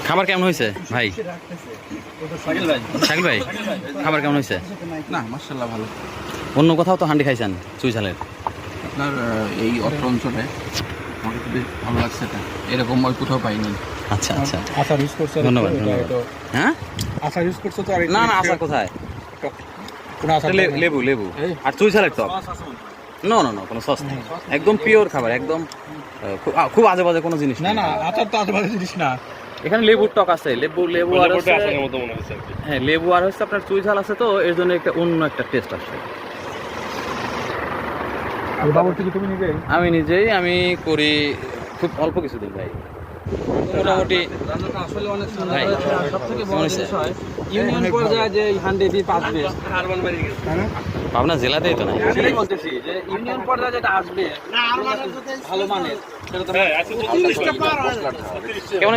খাবার কেমন হয়েছে ভাই? শাকিল ভাই খাবার কেমন হয়েছে? না মাশাআল্লাহ ভালো। অন্য কোথাও তো হান্ডি খাইছেন চুই ঝালের? আপনার এই অত্র অঞ্চলে আমার খুবই ভালো লাগছে, এটা এরকম আমি কোথাও পাইনি। আচ্ছা আচ্ছা, আচার ইউজ করছো? ধন্যবাদ ধন্যবাদ। হ্যাঁ আচার ইউজ করছো তো? আর না না, আচার কোথায়? কোন আচার? লেবু লেবু আর চুই ঝালের টক। না না না, কোনো সস নেই, একদম পিওর খাবার, একদম খুব আজে বাজে কোনো জিনিস না নেই। না, আচার তো আজেবাজে জিনিস না। এখানে লেবুর টক আছে, লেবু আর হচ্ছে হ্যাঁ লেবু আর হচ্ছে আপনার চুই ঝাল আছে, তো এর জন্য একটা অন্য একটা টেস্ট আসে। আর বাবুর থেকে তুমি নিজে? আমি নিজেই আমি করি খুব অল্প কিছুদিন ভাই, মোটামুটি। আসলে অনেক সুন্দর। ভাই, সবথেকে কেমন বড় হয়েছে? বিষয় ইউনিয়ন পর্যায়ে যে এই হান্ডি দিয়ে আসবে, পাবনা জেলাতেই তো নাই। সেটাই বলতেছি যে ইউনিয়ন পর্যায়ে যেটা আসবে ভালো মানের সেটা তো কেমন